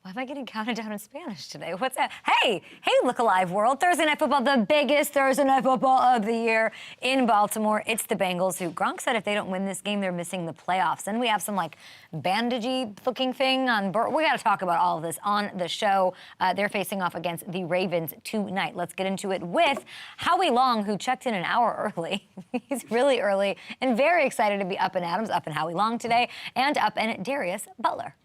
Why am I getting counted down in Spanish today? What's that? Hey, look alive, world. Thursday Night Football, the biggest Thursday Night Football of the year in Baltimore. It's the Bengals who, Gronk said if they don't win this game, they're missing the playoffs. Then we have some, bandagey looking thing on We got to talk about all of this on the show. They're facing off against the Ravens tonight. Let's get into it with Howie Long, who checked in an hour early. He's really early and very excited to be up in Adams, up in Howie Long today, and up in Darius Butler.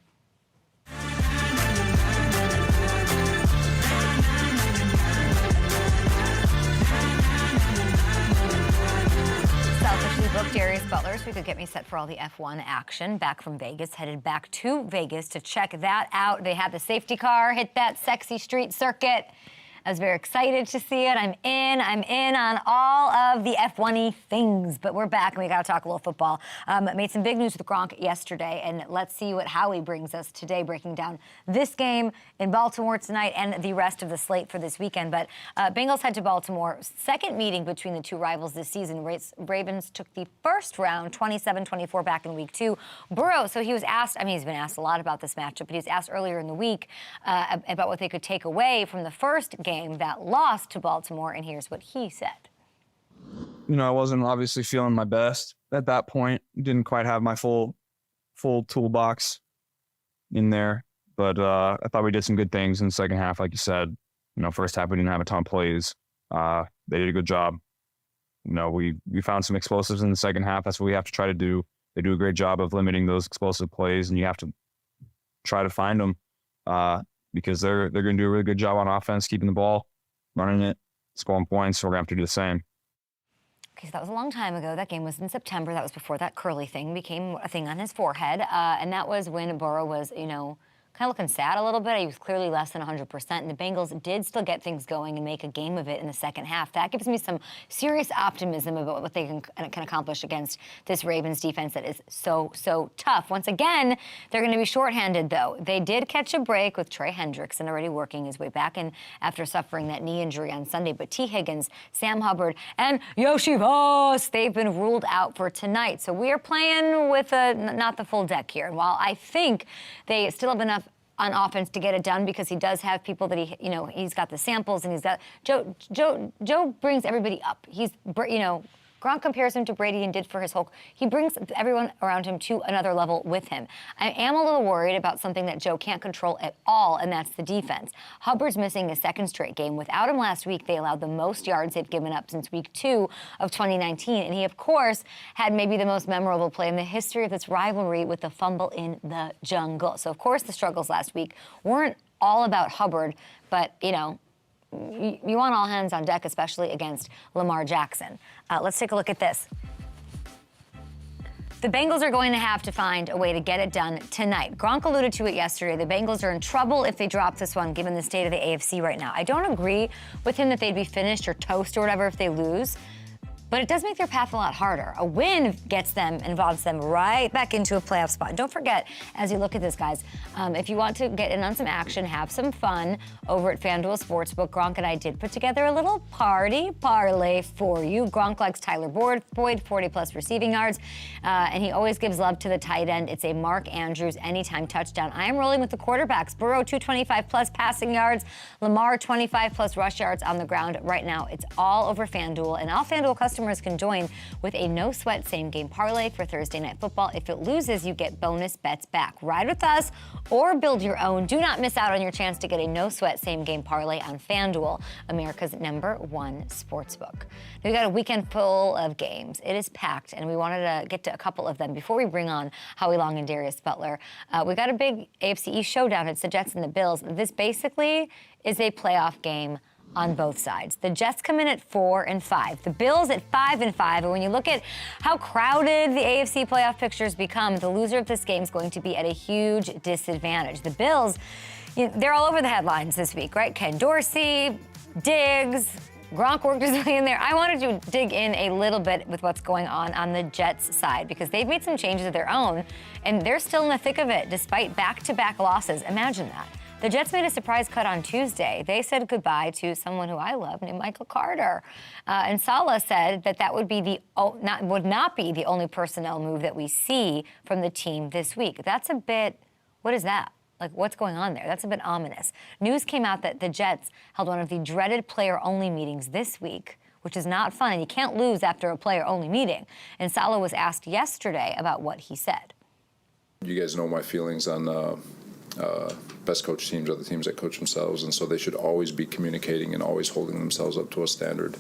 Selfishly booked Darius Butler so he could get me set for all the F1 action. Back from Vegas, headed back to Vegas to check that out. They had the safety car hit that sexy street circuit. I was very excited to see it. I'm in on all of the F1-y things. But we're back, and we got to talk a little football. Made some big news with Gronk yesterday, and let's see what Howie brings us today, breaking down this game in Baltimore tonight and the rest of the slate for this weekend. But Bengals head to Baltimore. Second meeting between the two rivals this season. Ravens took the first round, 27-24, back in week 2. Burrow, so he was asked, he's been asked a lot about this matchup, but he was asked earlier in the week about what they could take away from the first game that lost to Baltimore, and here's what he said. I wasn't obviously feeling my best at that point. Didn't quite have my full toolbox in there, but I thought we did some good things in the second half. Like you said, first half we didn't have a ton of plays. They did a good job. We found some explosives in the second half. That's what we have to try to do. They do a great job of limiting those explosive plays, and you have to try to find them. Because they're going to do a really good job on offense, keeping the ball, running it, scoring points, so we're going to have to do the same. Okay, so that was a long time ago. That game was in September. That was before that curly thing became a thing on his forehead. And that was when Burrow was, kind of looking sad a little bit. He was clearly less than 100%. And the Bengals did still get things going and make a game of it in the second half. That gives me some serious optimism about what they can accomplish against this Ravens defense that is so tough. Once again, they're going to be shorthanded, though. They did catch a break with Trey Hendrickson already working his way back in after suffering that knee injury on Sunday. But T. Higgins, Sam Hubbard, and Yoshi Voss, they've been ruled out for tonight. So we are playing with not the full deck here. And while I think they still have enough on offense to get it done, because he does have people that he's got the samples, and he's got Joe brings everybody up. Gronk compares him to Brady and did for his Hulk. He brings everyone around him to another level with him. I am a little worried about something that Joe can't control at all, and that's the defense. Hubbard's missing a second straight game. Without him last week, they allowed the most yards they've given up since week 2 of 2019. And he, of course, had maybe the most memorable play in the history of this rivalry with the fumble in the jungle. So, of course, the struggles last week weren't all about Hubbard, but, you want all hands on deck, especially against Lamar Jackson. Let's take a look at this. The Bengals are going to have to find a way to get it done tonight. Gronk alluded to it yesterday. The Bengals are in trouble if they drop this one, given the state of the AFC right now. I don't agree with him that they'd be finished or toast or whatever if they lose, but it does make their path a lot harder. A win gets them, involves them right back into a playoff spot. Don't forget, as you look at this, guys, if you want to get in on some action, have some fun over at FanDuel Sportsbook, Gronk and I did put together a little party parlay for you. Gronk likes Tyler Boyd, 40-plus receiving yards, and he always gives love to the tight end. It's a Mark Andrews anytime touchdown. I am rolling with the quarterbacks. Burrow, 225-plus passing yards. Lamar, 25-plus rush yards on the ground. Right now, it's all over FanDuel, and all FanDuel customers can join with a no-sweat same-game parlay for Thursday Night Football. If it loses, you get bonus bets back. Ride with us or build your own. Do not miss out on your chance to get a no-sweat same-game parlay on FanDuel, America's #1 sportsbook. We've got a weekend full of games. It is packed, and we wanted to get to a couple of them before we bring on Howie Long and Darius Butler. We've got a big AFC East showdown. It's the Jets and the Bills. This basically is a playoff game on both sides. The Jets come in at 4-5. The Bills at 5-5. And when you look at how crowded the AFC playoff pictures become, the loser of this game is going to be at a huge disadvantage. The Bills, they're all over the headlines this week, right? Ken Dorsey, Diggs, Gronk worked his way in there. I wanted to dig in a little bit with what's going on the Jets side, because they've made some changes of their own, and they're still in the thick of it despite back-to-back losses. Imagine that. The Jets made a surprise cut on Tuesday. They said goodbye to someone who I love named Michael Carter. And Saleh said that would not be the only personnel move that we see from the team this week. That's a bit, what is that? Like, what's going on there? That's a bit ominous. News came out that the Jets held one of the dreaded player-only meetings this week, which is not fun, and you can't lose after a player-only meeting. And Saleh was asked yesterday about what he said. You guys know my feelings on best coach teams are the teams that coach themselves, and so they should always be communicating and always holding themselves up to a standard.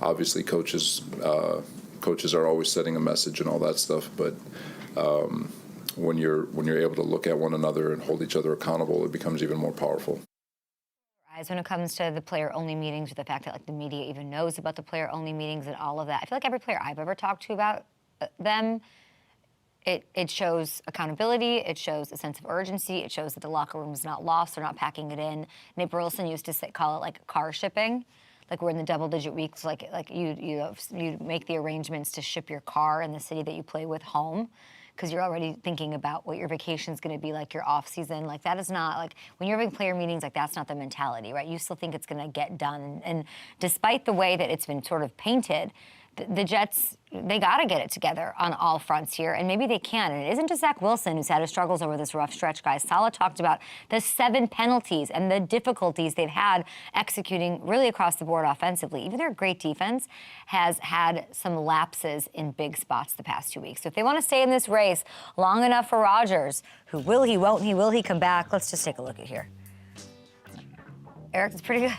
Obviously, coaches are always setting a message and all that stuff, but when you're able to look at one another and hold each other accountable, it becomes even more powerful. When it comes to the player-only meetings, or the fact that like the media even knows about the player-only meetings and all of that, I feel like every player I've ever talked to about them, it shows accountability, it shows a sense of urgency, it shows that the locker room is not lost, they're not packing it in. Nate Burleson used to call it like car shipping. Like we're in the double-digit weeks, like you make the arrangements to ship your car in the city that you play with home, because you're already thinking about what your vacation is going to be like, your off season. Like that is not like when you're having player meetings, like that's not the mentality, right? You still think it's going to get done, and despite the way that it's been sort of painted, the Jets, they got to get it together on all fronts here, and maybe they can. And it isn't just Zach Wilson who's had his struggles over this rough stretch, guys. Saleh talked about the 7 penalties and the difficulties they've had executing really across the board offensively. Even their great defense has had some lapses in big spots the past 2 weeks. So if they want to stay in this race long enough for Rodgers, who will he, won't he, will he come back? Let's just take a look at here. Eric, it's pretty good.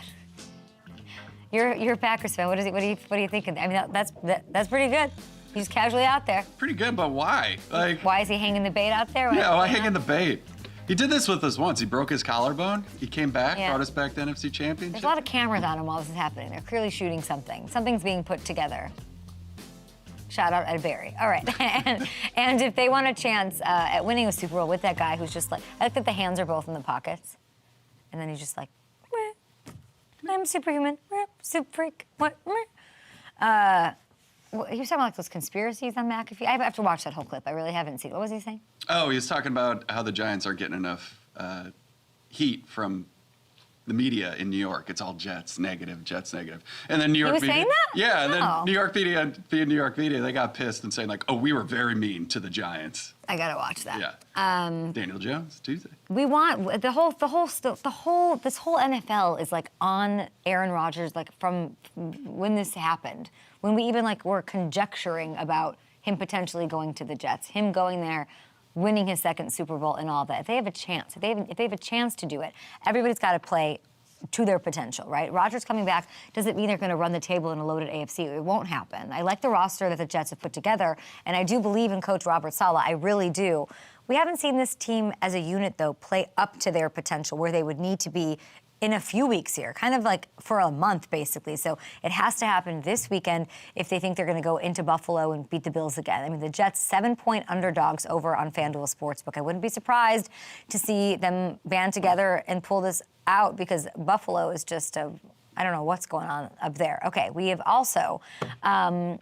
You're a Packers fan. What are you thinking? I mean, that's pretty good. He's casually out there. Pretty good, but why? Like, why is he hanging the bait out there? Why hanging the bait? He did this with us once. He broke his collarbone. He came back, brought us back to NFC Championship. There's a lot of cameras on him while this is happening. They're clearly shooting something. Something's being put together. Shout out Ed Barry. All right. and if they want a chance at winning a Super Bowl with that guy who's just like, I like that the hands are both in the pockets, and then he's just like, meh. I'm superhuman, super freak. What? He was talking about like those conspiracies on McAfee. I have to watch that whole clip. I really haven't seen it. What was he saying? Oh, he was talking about how the Giants aren't getting enough heat from the media in New York. It's all Jets negative. And then New York media. He was saying that? Yeah, and then New York media, being New York media, they got pissed and saying like, oh, we were very mean to the Giants. I gotta watch that. Yeah. Daniel Jones, Tuesday. We want this whole NFL is like on Aaron Rodgers, like from when this happened, when we even like were conjecturing about him potentially going to the Jets, him going there, winning his second Super Bowl and all that. If they have a chance, if they have a chance to do it, everybody's got to play to their potential, right? Rodgers coming back doesn't mean they're going to run the table in a loaded AFC. It won't happen. I like the roster that the Jets have put together, and I do believe in Coach Robert Saleh. I really do. We haven't seen this team as a unit, though, play up to their potential where they would need to be in a few weeks here, kind of like for a month, basically. So it has to happen this weekend if they think they're going to go into Buffalo and beat the Bills again. I mean, the Jets 7-point underdogs over on FanDuel Sportsbook. I wouldn't be surprised to see them band together and pull this out because Buffalo is just I don't know what's going on up there. Okay, we have also the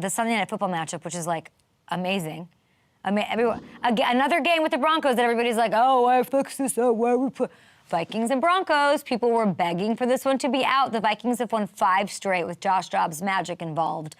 Sunday Night Football matchup, which is like amazing. I mean, another game with the Broncos that everybody's like, oh, I fixed this up. Why we put Vikings and Broncos. People were begging for this one to be out. The Vikings have won 5 straight with Josh Dobbs' magic involved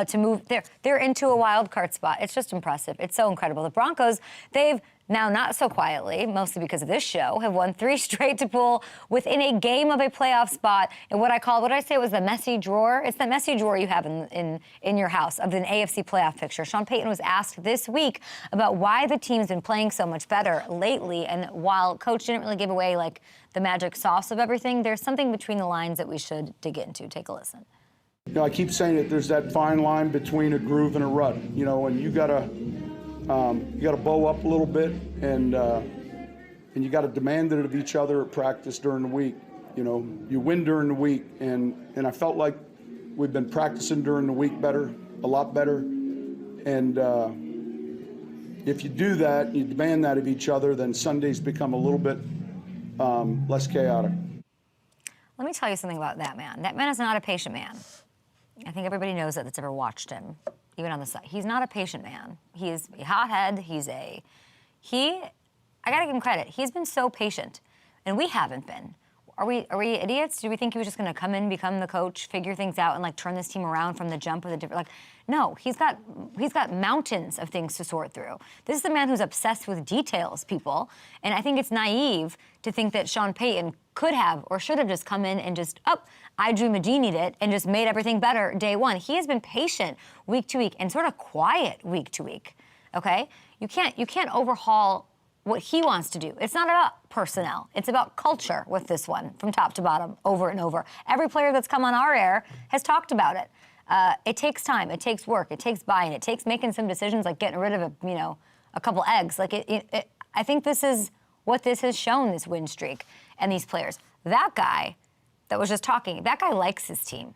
to move. They're into a wild card spot. It's just impressive. It's so incredible. The Broncos, they've now, not so quietly, mostly because of this show, have won 3 straight to pull within a game of a playoff spot in what I say was the messy drawer. It's the messy drawer you have in your house of an AFC playoff picture. Sean Payton was asked this week about why the team's been playing so much better lately, and while Coach didn't really give away like the magic sauce of everything, there's something between the lines that we should dig into. Take a listen. You know, I keep saying that there's that fine line between a groove and a rut, you know, and you gotta bow up a little bit, and you got to demand it of each other at practice during the week. You know, you win during the week, and I felt like we've been practicing during the week better, a lot better. And if you do that, you demand that of each other, then Sundays become a little bit less chaotic. Let me tell you something about that man. That man is not a patient man. I think everybody knows that that's ever watched him, even on the side. He's not a patient man. He's a hothead. I gotta give him credit. He's been so patient, and we haven't been. Are we idiots? Do we think he was just going to come in, become the coach, figure things out, and like turn this team around from the jump with a different No, he's got mountains of things to sort through. This is the man who's obsessed with details, people. And I think it's naive to think that Sean Payton could have or should have just come in and just, I dream a genied it and just made everything better day one. He has been patient week to week and sort of quiet week to week. Okay? You can't overhaul what he wants to do. It's not about personnel. It's about culture with this one, from top to bottom, over and over. Every player that's come on our air has talked about it. It takes time. It takes work. It takes buy-in. It takes making some decisions like getting rid of a couple eggs. Like I think this is what this has shown, this win streak and these players. That guy that was just talking, that guy likes his team.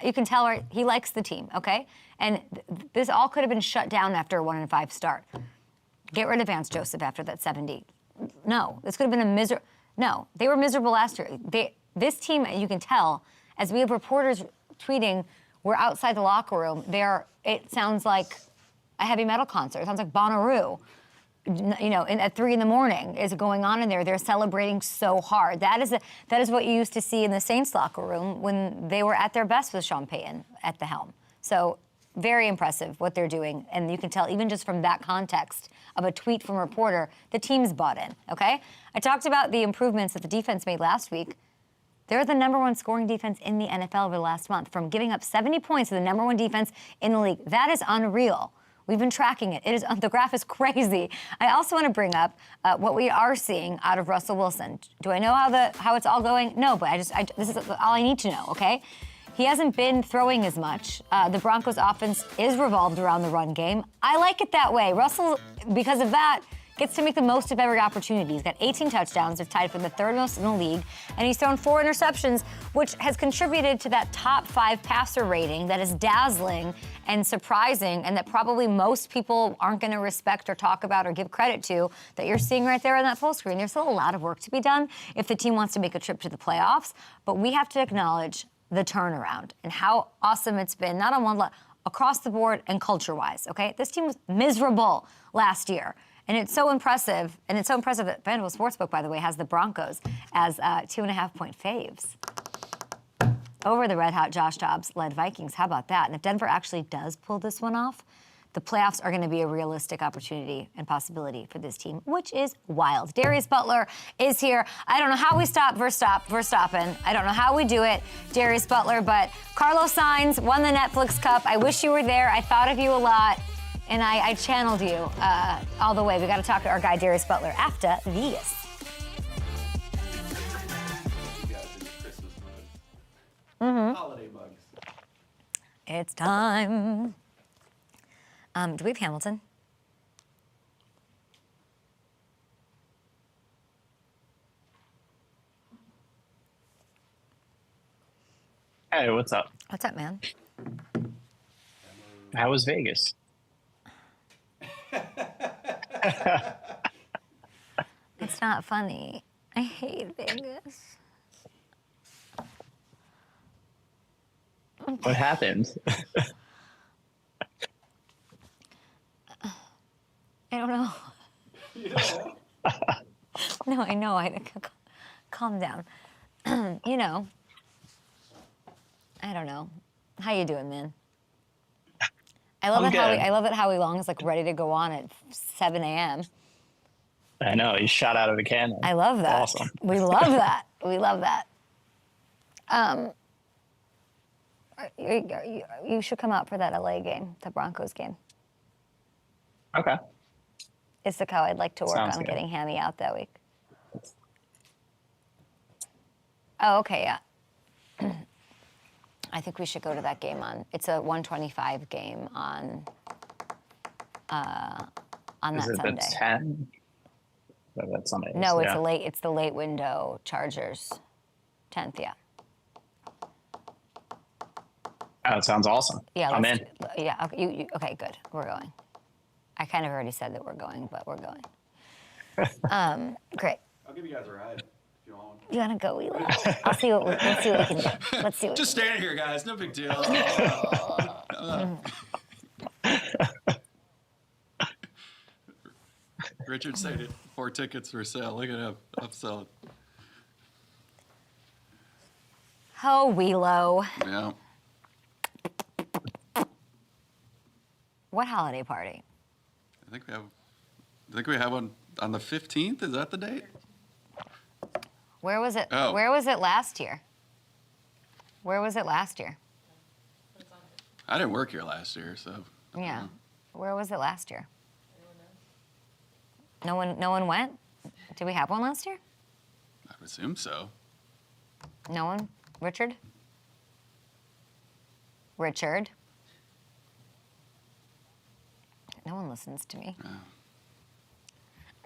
You can tell, right? He likes the team, okay? And this all could have been shut down after a 1-5 start. Get rid of Vance Joseph after that 70. No, this could have been a miserable. No, they were miserable last year. This team, you can tell, as we have reporters tweeting, we're outside the locker room. It sounds like a heavy metal concert. It sounds like Bonnaroo. At 3 a.m. is going on in there. They're celebrating so hard. That is what you used to see in the Saints locker room when they were at their best with Sean Payton at the helm. So very impressive what they're doing. And you can tell even just from that context of a tweet from a reporter, the team's bought in, okay? I talked about the improvements that the defense made last week. They're the #1 scoring defense in the NFL over the last month, from giving up 70 points to the #1 defense in the league. That is unreal. We've been tracking it. The graph is crazy. I also want to bring up what we are seeing out of Russell Wilson. Do I know how it's all going? No, but this is all I need to know, okay? He hasn't been throwing as much. The Broncos' offense is revolved around the run game. I like it that way. Russell, because of that, gets to make the most of every opportunity. He's got 18 touchdowns. They're tied for the third most in the league. And he's thrown 4 interceptions, which has contributed to that top 5 passer rating that is dazzling and surprising, and that probably most people aren't going to respect or talk about or give credit to, that you're seeing right there on that full screen. There's still a lot of work to be done if the team wants to make a trip to the playoffs. But we have to acknowledge the turnaround and how awesome it's been, not on one level, across the board and culture-wise, okay? This team was miserable last year. And it's so impressive, that FanDuel Sportsbook, by the way, has the Broncos as 2.5-point faves over the red-hot Josh Dobbs-led Vikings. How about that? And if Denver actually does pull this one off, the playoffs are going to be a realistic opportunity and possibility for this team, which is wild. Darius Butler is here. I don't know how we stop Verstappen. I don't know how we do it, Darius Butler, but Carlos Sainz won the Netflix Cup. I wish you were there. I thought of you a lot. And I channeled you all the way. We got to talk to our guy, Darius Butler, after this. Holiday bugs. It's time. Do we have Hamilton? Hey, what's up? What's up, man? How was Vegas? It's not funny. I hate Vegas. What happened? I don't know. No, I know. Calm down. I don't know. How you doing, man? I love that Howie Long is like ready to go on at 7 a.m. I know, he shot out of a cannon. I love that. Awesome. We love that. We love that. You should come out for that LA game, the Broncos game. Okay. It's the how I'd like to work Sounds on good. getting Hammy out that week. Oh, okay, yeah. I think we should go to that game it's a 125 game on that Is it Sunday. the 10? That Sunday. No, yeah. it's the late window Chargers 10th, yeah. Oh, it sounds awesome. Yeah, I'm in. Yeah, okay, okay, good. We're going. I kind of already said that we're going, but we're going. Great. I'll give you guys a ride if you want. You wanna go, Eli? Let's see what we can do. Let's see what Just stand here, guys. No big deal. Richard stated 4 tickets for sale. Look at him. Upselling. Oh, Wheelo. Yeah. What holiday party? I think we have one on the 15th. Is that the date? Where was it? Oh. Where was it last year? Where was it last year? I didn't work here last year, so. Yeah. Where was it last year? No one went? Did we have one last year? I would assume so. No one? Richard? Richard? No one listens to me.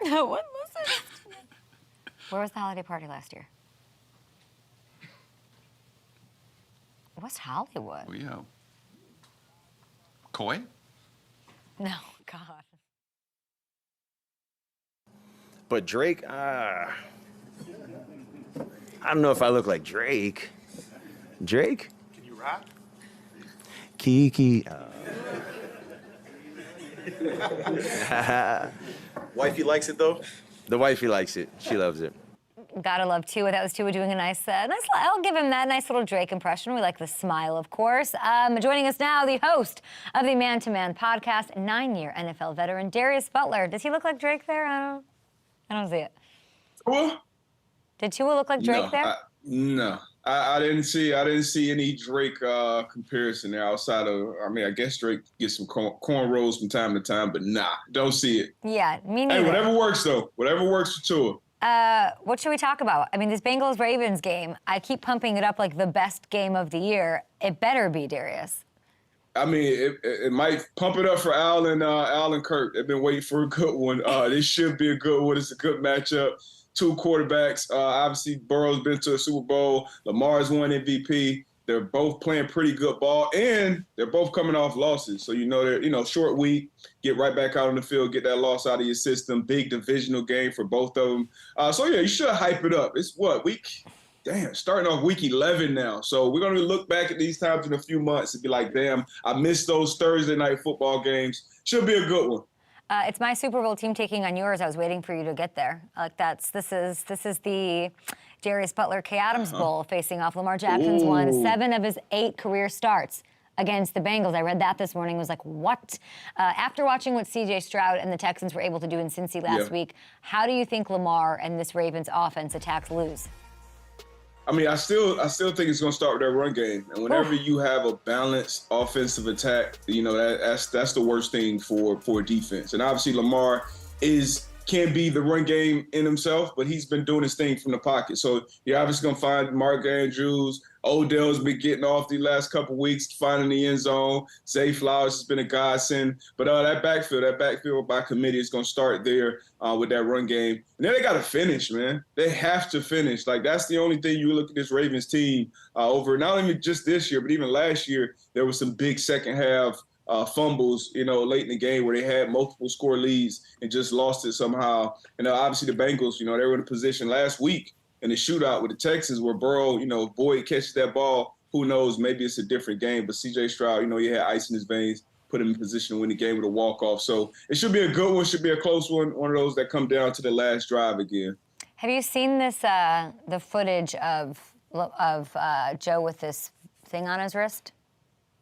No one listens to me. Where was the holiday party last year? West Hollywood. We Coy? No, God. But Drake, I don't know if I look like Drake. Drake? Can you rap? Kiki. Wifey likes it though? The wifey likes it. She loves it. Gotta love Tua. That was Tua doing a nice, I'll give him that nice little Drake impression. We like the smile, of course. Joining us now, the host of the Man to Man podcast, 9-year NFL veteran, Darius Butler. Does he look like Drake there? I don't see it. Tua? Did Tua look like Drake there? No. I didn't see any Drake comparison there outside of, I guess Drake gets some cornrows from time to time, but nah, don't see it. Yeah, me neither. Hey, whatever works though. Whatever works for Tua. What should we talk about? I mean, this Bengals-Ravens game, I keep pumping it up like the best game of the year. It better be, Darius. I mean, it might pump it up for Al and Kirk. They've been waiting for a good one. This should be a good one. It's a good matchup. Two quarterbacks. Obviously, Burrow's been to a Super Bowl. Lamar's won MVP. They're both playing pretty good ball, and they're both coming off losses. So, they're, short week, get right back out on the field, get that loss out of your system. Big divisional game for both of them. You should hype it up. It's starting off week 11 now. So we're going to look back at these times in a few months and be like, damn, I missed those Thursday night football games. Should be a good one. It's my Super Bowl team taking on yours. I was waiting for you to get there. This is the Darius Butler K. Adams Bowl facing off. Lamar Jackson's won 7 of his 8 career starts against the Bengals. I read that this morning. Was like, what? After watching what C.J. Stroud and the Texans were able to do in Cincy last week, how do you think Lamar and this Ravens offense attacks lose? I still think it's going to start with that run game. And whenever you have a balanced offensive attack, that's the worst thing for a defense. And obviously Lamar can be the run game in himself, but he's been doing his thing from the pocket. So you're obviously going to find Mark Andrews. Odell's been getting off the last couple of weeks, finding the end zone. Zay Flowers has been a godsend. But that backfield by committee is going to start there with that run game. And then they got to finish, man. They have to finish. That's the only thing you look at this Ravens team over, not only just this year, but even last year, there was some big second half fumbles, late in the game where they had multiple score leads and just lost it somehow. And obviously the Bengals, they were in a position last week in the shootout with the Texans where Burrow, Boyd catches that ball. Who knows? Maybe it's a different game. But C.J. Stroud, he had ice in his veins, put him in position to win the game with a walk-off. So it should be a good one. Should be a close one of those that come down to the last drive again. Have you seen this, the footage of Joe with this thing on his wrist?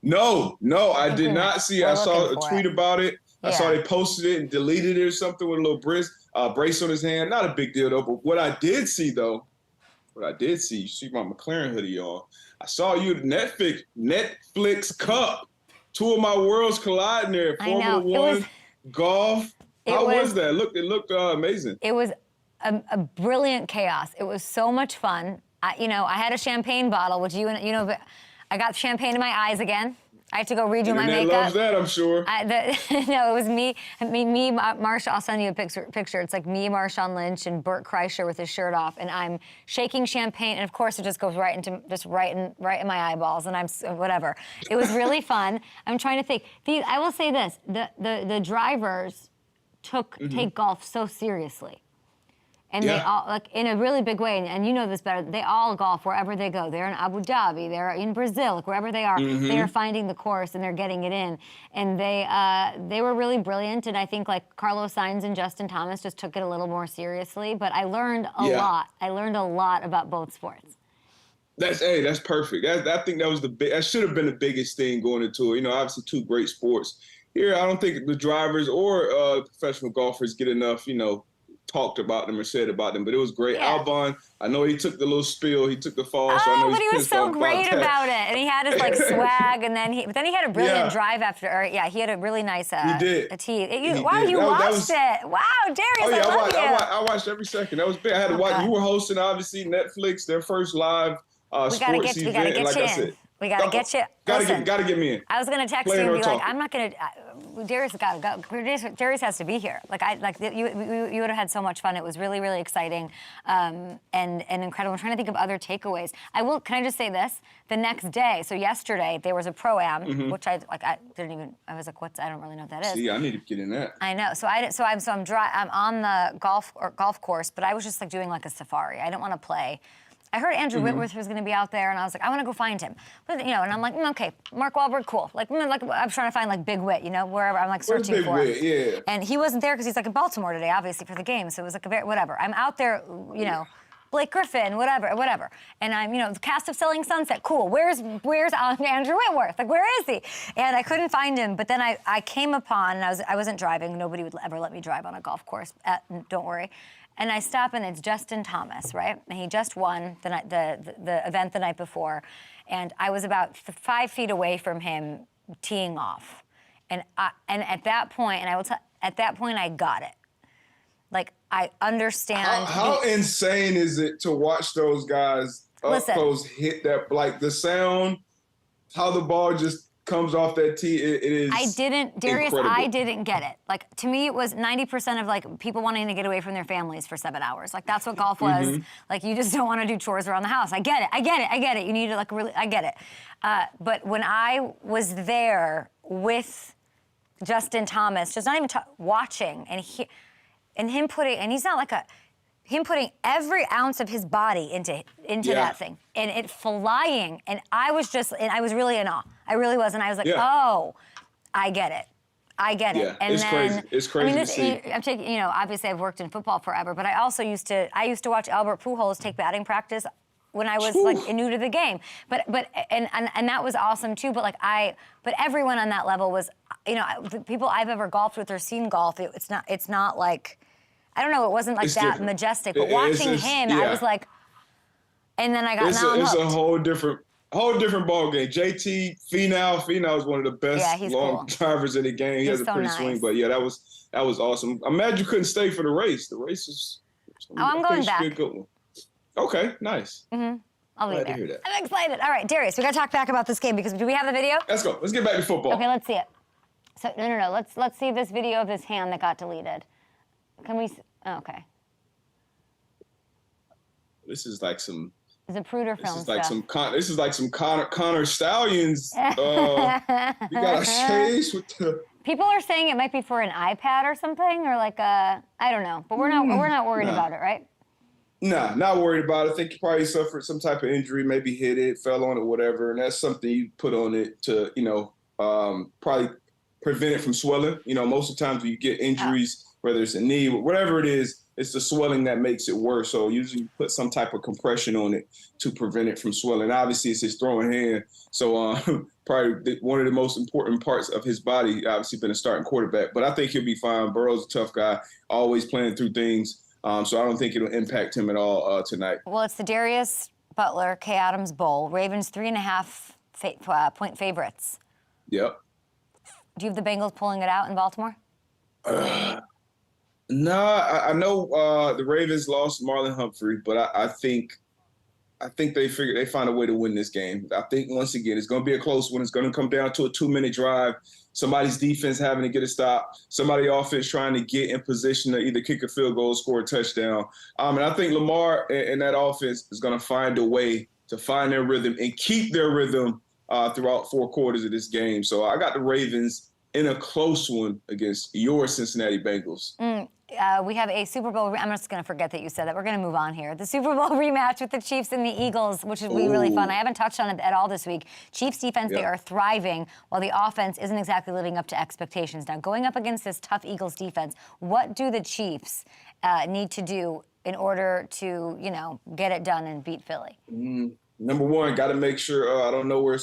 No, I did not see it. I saw a tweet about it. Yeah. I saw they posted it and deleted it or something with a little brace on his hand. Not a big deal, though. But what I did see, you see my McLaren hoodie on. I saw you at Netflix Cup. 2 of my worlds colliding there. Formula One, golf. How was that? It looked amazing. It was a brilliant chaos. It was so much fun. I had a champagne bottle, which I got champagne in my eyes again. I had to go redo my makeup. Loves that, I'm sure. No, it was me, Marsha. I'll send you a picture. It's like me, Marshawn Lynch, and Burt Kreischer with his shirt off, and I'm shaking champagne, and of course it just goes right in my eyeballs, and I'm whatever. It was really fun. I'm trying to think. I will say this: the drivers take golf so seriously. And they all, in a really big way, and you know this better, they all golf wherever they go. They're in Abu Dhabi, they're in Brazil, wherever they are, they are finding the course and they're getting it in. And they were really brilliant, and I think Carlos Sainz and Justin Thomas just took it a little more seriously, but I learned a lot. I learned a lot about both sports. That's perfect. I think that should have been the biggest thing going into it. Obviously two great sports. Here, I don't think the drivers or professional golfers get enough, talked about them or said about them. But it was great. Yeah. Albon, I know he took the little spill, he took the fall. So I know but he was so great about it, and he had his swag, and then he had a brilliant drive after. Or, he had a really nice he did. a tee. He Wow, did. you watched it. Wow, Darius, Oh yeah, I love you. I watched every second. That was big. I had to watch. You were hosting, obviously, Netflix, their first live sports event. We gotta get like you I in. said, We gotta get you. Gotta get me in. I was gonna text you and be like, I'm not gonna. Darius gotta go. Darius has to be here. You would have had so much fun. It was really, really exciting, and incredible. I'm trying to think of other takeaways. Can I just say this? The next day, so yesterday there was a pro-am, which I didn't even. I was like, I don't really know what that is. See, I need to get in that. I know. I'm on the golf course, but I was just doing a safari. I didn't want to play. I heard Andrew Whitworth was going to be out there, and I was like, I want to go find him. But and I'm like, okay, Mark Wahlberg, cool. I'm trying to find Big Wit, wherever I'm searching for him. Yeah. And he wasn't there because he's in Baltimore today, obviously for the game. So it was whatever. I'm out there, Blake Griffin, whatever. And I'm, the cast of Selling Sunset, cool. Where's Andrew Whitworth? Where is he? And I couldn't find him. But then I came upon, and I wasn't driving. Nobody would ever let me drive on a golf course. Don't worry. And I stop, and it's Justin Thomas, right? And he just won the event the night before, and I was about 5 feet away from him teeing off, and at that point, at that point, I got it. I understand. How insane is it to watch those guys up close hit that, the sound, how the ball just comes off that tee, it is Darius, incredible. I didn't get it. To me, it was 90% of people wanting to get away from their families for 7 hours. That's what golf was. You just don't want to do chores around the house. I get it. You need to really, I get it. But when I was there with Justin Thomas, just not even watching, and him putting, and he's not him putting every ounce of his body into that thing, and it flying, and I was really in awe. I really was, and I was like, oh, I get it. Yeah, And it's then, crazy. It's crazy to see. I'm taking, obviously I've worked in football forever, but I also used to watch Albert Pujols take batting practice when I was new to the game. But that was awesome too. But everyone on that level was, the people I've ever golfed with or seen golf, it's not like, I don't know, it wasn't that different. Majestic. But watching him, I was like, and then I got It's a whole different ball game. JT Finau is one of the best long drivers in the game. He has a pretty swing, but that was awesome. I'm mad you couldn't stay for the race. The race is. I'm going back. Be a good one. Okay, nice. I'll be Glad there. to hear that. I'm excited. All right, Darius, we got to talk back about this game because do we have the video? Let's go. Let's get back to football. Okay, let's see it. So no. Let's see this video of his hand that got deleted. Can we? Oh, okay. This is like some. Zapruder film stuff. This is like some Connor Stallions. You got a chase with the. People are saying it might be for an iPad or something, or I don't know, but we're not worried about it, right? Nah, not worried about it. I think he probably suffered some type of injury, maybe hit it, fell on it, whatever, and that's something you put on it to, probably prevent it from swelling. Most of the times when you get injuries, whether it's a knee, whatever it is, it's the swelling that makes it worse. So usually you put some type of compression on it to prevent it from swelling. Obviously, it's his throwing hand. So probably one of the most important parts of his body, obviously been a starting quarterback. But I think he'll be fine. Burrow's a tough guy, always playing through things. So I don't think it'll impact him at all tonight. Well, it's the Darius Butler, Kay Adams Bowl. Ravens 3.5 point favorites. Yep. Do you have the Bengals pulling it out in Baltimore? No, I know the Ravens lost Marlon Humphrey, but I think they find a way to win this game. I think once again it's going to be a close one. It's going to come down to a 2-minute drive. Somebody's defense having to get a stop. Somebody offense trying to get in position to either kick a field goal, score a touchdown. And I think Lamar and that offense is going to find a way to find their rhythm and keep their rhythm throughout 4 quarters of this game. So I got the Ravens in a close one against your Cincinnati Bengals. We have a Super Bowl. I'm just going to forget that you said that. We're going to move on here. The Super Bowl rematch with the Chiefs and the Eagles, which would be really fun. I haven't touched on it at all this week. Chiefs defense, they are thriving, while the offense isn't exactly living up to expectations. Now, going up against this tough Eagles defense, what do the Chiefs need to do in order to, get it done and beat Philly? number one, got to make sure. I don't know where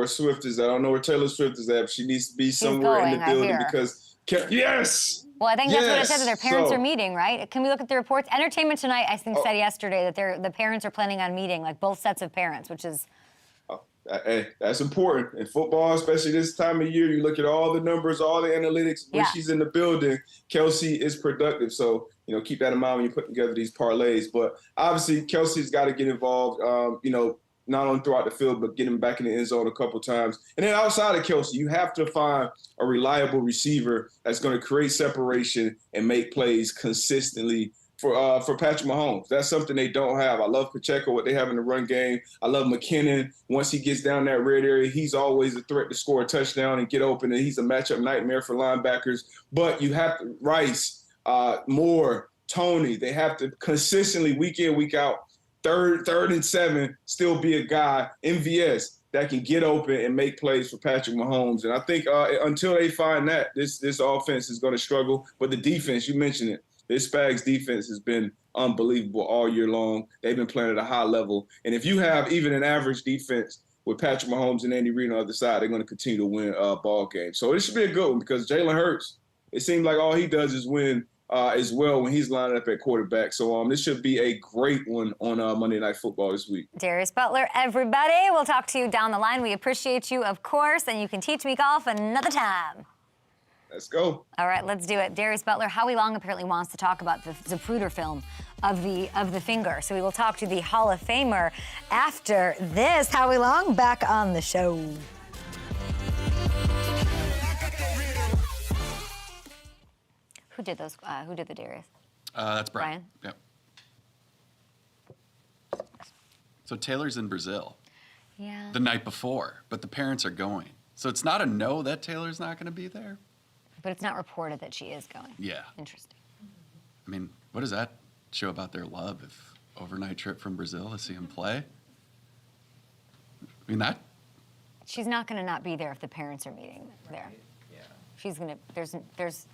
Swift is. I don't know where Taylor Swift is at. But she needs to be somewhere in the building because yes. Well, I think that's what it said, that their parents So- are meeting, right? Can we look at the reports? Entertainment Tonight, I think, said yesterday that the parents are planning on meeting, like both sets of parents, which is. Hey, that's important in football, especially this time of year. You look at all the numbers, all the analytics. When she's in the building, Kelsey is productive. So, keep that in mind when you put together these parlays. But obviously, Kelsey's got to get involved, not only throughout the field, but get him back in the end zone a couple times. And then outside of Kelsey, you have to find a reliable receiver that's going to create separation and make plays consistently for Patrick Mahomes. That's something they don't have. I love Pacheco, what they have in the run game. I love McKinnon. Once he gets down that red area, he's always a threat to score a touchdown and get open, and he's a matchup nightmare for linebackers. But you have to, Rice, Moore, Tony, they have to consistently, week in, week out, third and 7, still be a guy, MVS, that can get open and make plays for Patrick Mahomes. And I think until they find that, this offense is going to struggle. But the defense, you mentioned it, this Spags defense has been unbelievable all year long. They've been playing at a high level. And if you have even an average defense with Patrick Mahomes and Andy Reid on the other side, they're going to continue to win ball games. So it should be a good one because Jalen Hurts, it seems like all he does is win as well when he's lining up at quarterback. So this should be a great one on Monday Night Football this week. Darius Butler, everybody. We'll talk to you down the line. We appreciate you, of course, and you can teach me golf another time. Let's go. All right, let's do it. Darius Butler, Howie Long apparently wants to talk about the Zapruder film of the finger. So we will talk to the Hall of Famer after this. Howie Long back on the show. Who did those? Who did the Darius? That's Brian. Yep. So Taylor's in Brazil. Yeah. The night before, but the parents are going. So it's not a no that Taylor's not going to be there. But it's not reported that she is going. Yeah. Interesting. I mean, what does that show about their love? If overnight trip from Brazil to see him play? I mean, that. She's not going to not be there if the parents are meeting there. Yeah. She's going to. There's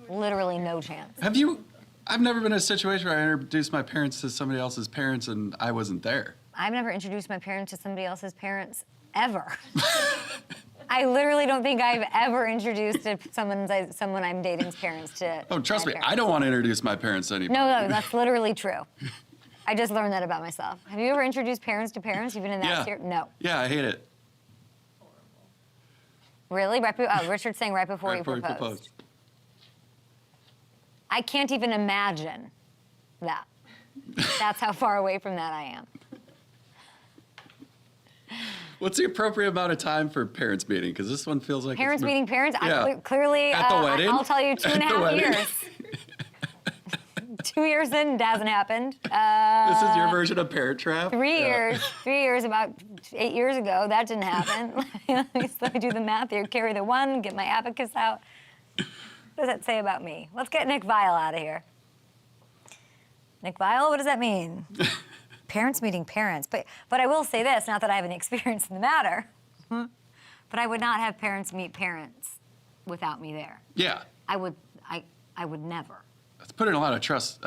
literally no chance. I've never been in a situation where I introduced my parents to somebody else's parents and I wasn't there. I've never introduced my parents to somebody else's parents ever. I literally don't think I've ever introduced someone I'm dating's parents to. Oh, trust me, I don't want to introduce my parents to anybody. No, that's literally true. I just learned that about myself. Have you ever introduced parents to parents? You've been in that series? No. Yeah, I hate it. Really? Richard's saying right before he proposed. I can't even imagine that. That's how far away from that I am. What's the appropriate amount of time for parents meeting? Because this one feels like parents meeting parents. Yeah. Clearly, at the wedding. I'll tell you, 2.5 years. 2 years in, it hasn't happened. This is your version of Parent Trap. 3 years. 3 years, about 8 years ago. That didn't happen. Let me do the math here. Carry the one. Get my abacus out. What does that say about me? Let's get Nick Vial out of here. Nick Vial, what does that mean? Parents meeting parents. But I will say this, not that I have any experience in the matter, but I would not have parents meet parents without me there. Yeah. I would never. That's putting a lot of trust.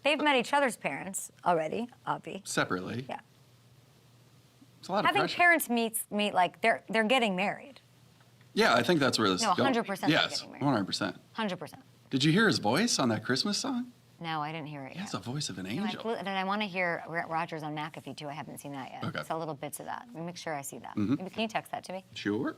They've met each other's parents already, Avi. Separately. Yeah. It's a lot of Having pressure. parents meet like they're getting married. Yeah, I think that's where this is going. 100% they're Yes, getting married. 100%. 100%. Did you hear his voice on that Christmas song? No, I didn't hear it He yet. has the voice of an No, angel. and I want to hear Rodgers on McAfee too. I haven't seen that yet. Okay. Saw little bits of that. Let me make sure I see that. Maybe, can you text that to me? Sure.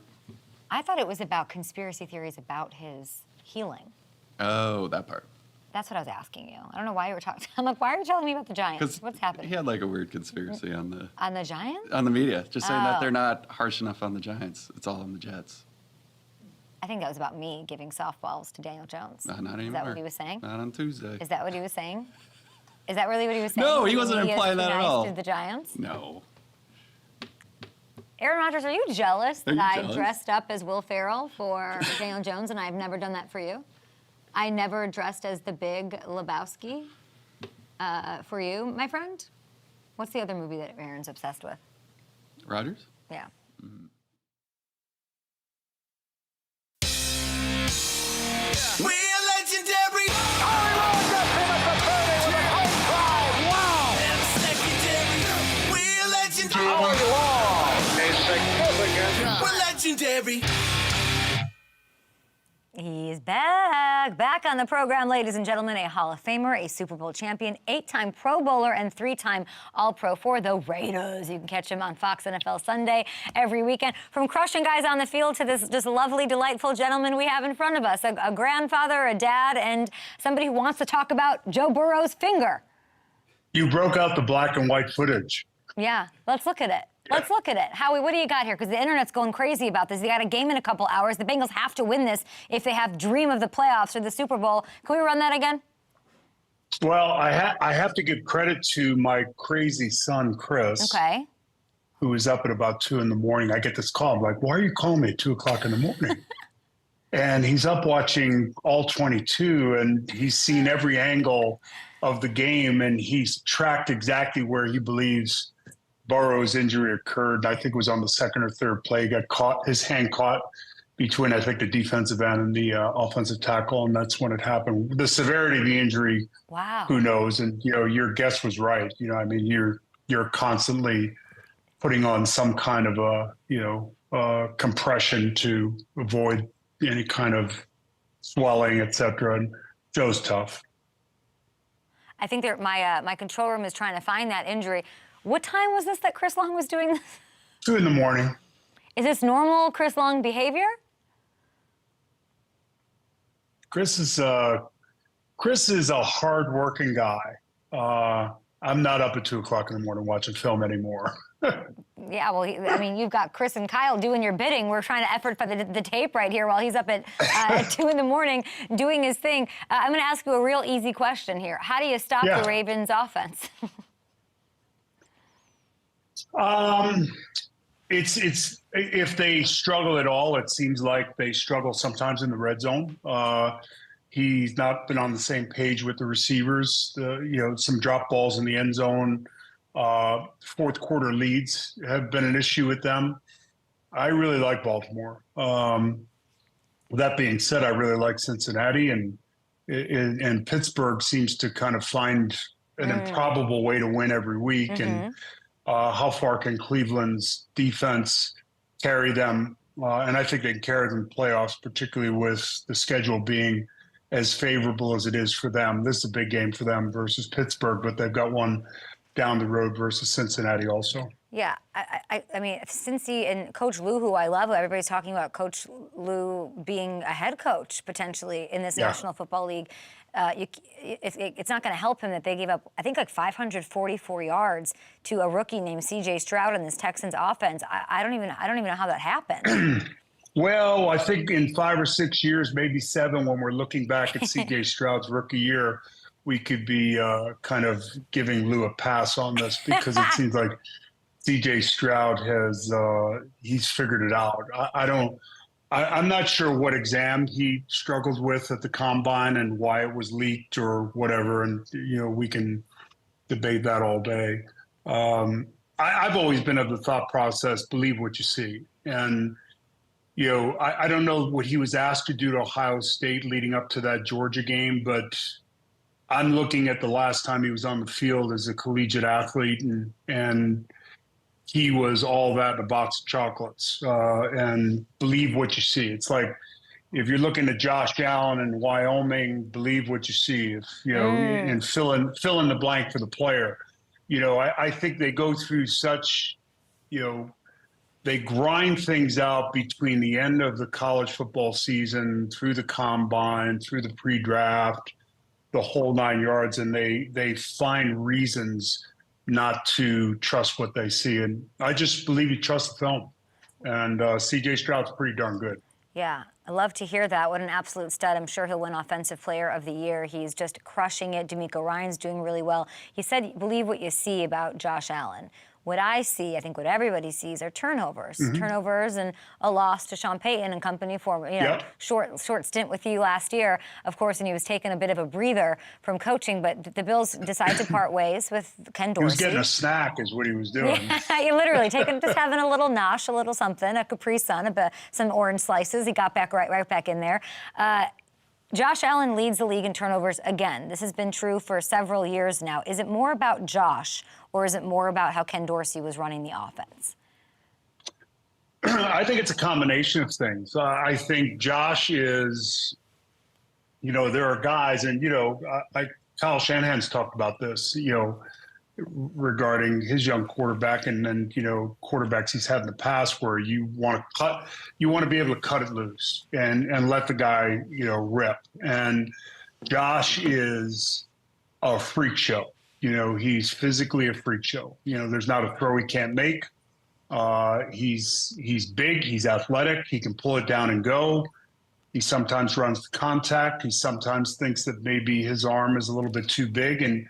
I thought it was about conspiracy theories about his healing. Oh, that part. That's what I was asking you. I don't know why you were talking. I'm like, why are you telling me about the Giants? What's happening? He had like a weird conspiracy on the Giants? the media, just saying that Oh. they're not harsh enough on the Giants. It's all on the Jets. I think that was about me giving softballs to Daniel Jones. Not anymore. Is that what he was saying? Not on Tuesday. Is that what he was saying? Is that really what he was saying? No, he The wasn't media is implying that at nice all. To the Giants? No. Aaron Rodgers, are you jealous Are that you I jealous? dressed up as Will Ferrell for Daniel Jones and I've never done that for you? I never dressed as the Big Lebowski for you, my friend? What's the other movie that Aaron's obsessed with? Rodgers? Yeah. We're legendary. Howie Long gets him at the 30 with a home drive. Wow. And secondary. We're legendary. legendary. He's back on the program, ladies and gentlemen. A Hall of Famer, a Super Bowl champion, 8-time Pro Bowler, and 3-time All-Pro for the Raiders. You can catch him on Fox NFL Sunday every weekend. From crushing guys on the field to this just lovely, delightful gentleman we have in front of us, a grandfather, a dad, and somebody who wants to talk about Joe Burrow's finger. You broke out the black and white footage. Yeah, let's look at it. Let's look at it. Howie, what do you got here? Because the internet's going crazy about this. You got a game in a couple hours. The Bengals have to win this if they have dream of the playoffs or the Super Bowl. Can we run that again? Well, I have to give credit to my crazy son, Chris. Okay. Who was up at about 2 a.m. I get this call. I'm like, why are you calling me at 2 o'clock in the morning? And he's up watching all 22, and he's seen every angle of the game, and he's tracked exactly where he believes Burrow's injury occurred. I think it was on the second or third play. He got caught, his hand caught between, I think, the defensive end and the offensive tackle, and that's when it happened. The severity of the injury, wow, who knows? And your guess was right. I mean, you're constantly putting on some kind of a compression to avoid any kind of swelling, etc. And Joe's tough. I think my control room is trying to find that injury. What time was this that Chris Long was doing this? 2 a.m. Is this normal Chris Long behavior? Chris is a hard-working guy. I'm not up at 2 o'clock in the morning watching film anymore. Yeah, well, you've got Chris and Kyle doing your bidding. We're trying to effort for the tape right here while he's up at 2 a.m. doing his thing. I'm going to ask you a real easy question here. How do you stop the Ravens' offense? It's if they struggle at all, it seems like they struggle sometimes in the red zone. He's not been on the same page with the receivers. Some drop balls in the end zone. Fourth quarter leads have been an issue with them. I really like Baltimore. That being said, I really like Cincinnati, and Pittsburgh seems to kind of find an improbable way to win every week. Mm-hmm. And how far can Cleveland's defense carry them? And I think they can carry them in playoffs, particularly with the schedule being as favorable as it is for them. This is a big game for them versus Pittsburgh, but they've got one down the road versus Cincinnati also. Yeah, I mean, Cincy and Coach Lou, who I love, everybody's talking about Coach Lou being a head coach potentially in this National Football League. It's not going to help him that they gave up, I think, like 544 yards to a rookie named C.J. Stroud in this Texans offense. I don't even know how that happened. Well, I think in 5 or 6 years, maybe 7, when we're looking back at C.J. Stroud's rookie year, we could be kind of giving Lou a pass on this, because it seems like C.J. Stroud has he's figured it out. I'm not sure what exam he struggled with at the combine and why it was leaked or whatever, and we can debate that all day. I've always been of the thought process: believe what you see. And I don't know what he was asked to do to Ohio State leading up to that Georgia game, but I'm looking at the last time he was on the field as a collegiate athlete, and he was all that in a box of chocolates. And believe what you see. It's like if you're looking at Josh Allen in Wyoming, believe what you see. And fill in the blank for the player. I think they go through such, they grind things out between the end of the college football season, through the combine, through the pre-draft, the whole 9 yards, and they find reasons not to trust what they see. And I just believe you trust the film. And C.J. Stroud's pretty darn good. Yeah, I love to hear that. What an absolute stud. I'm sure he'll win Offensive Player of the Year. He's just crushing it. D'Amico Ryan's doing really well. He said, believe what you see about Josh Allen. What I see, I think what everybody sees, are turnovers. Mm-hmm. Turnovers and a loss to Sean Payton and company for, short stint with you last year, of course, and he was taking a bit of a breather from coaching, but the Bills decided to part ways with Ken Dorsey. He was getting a snack is what he was doing. Yeah, literally, just having a little nosh, a little something, a Capri Sun, some orange slices. He got back right back in there. Josh Allen leads the league in turnovers again. This has been true for several years now. Is it more about Josh, or is it more about how Ken Dorsey was running the offense? I think it's a combination of things. I think Josh is, there are guys, and, Kyle Shanahan's talked about this, regarding his young quarterback and then, quarterbacks he's had in the past where you want to be able to cut it loose and let the guy, rip. And Josh is a freak show. He's physically a freak show. There's not a throw he can't make. He's big, he's athletic, he can pull it down and go. He sometimes runs the contact. He sometimes thinks that maybe his arm is a little bit too big. And,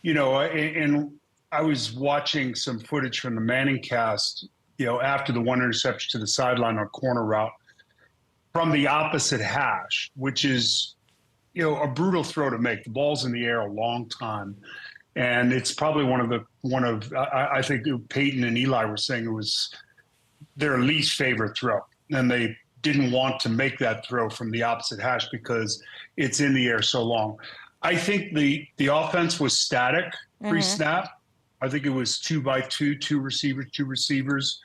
and I was watching some footage from the Manning cast, after the one interception to the sideline on corner route from the opposite hash, which is, a brutal throw to make. The ball's in the air a long time. And it's probably I think Peyton and Eli were saying it was their least favorite throw. And they didn't want to make that throw from the opposite hash because it's in the air so long. I think the offense was static pre-snap. I think it was 2-by-2, two receivers.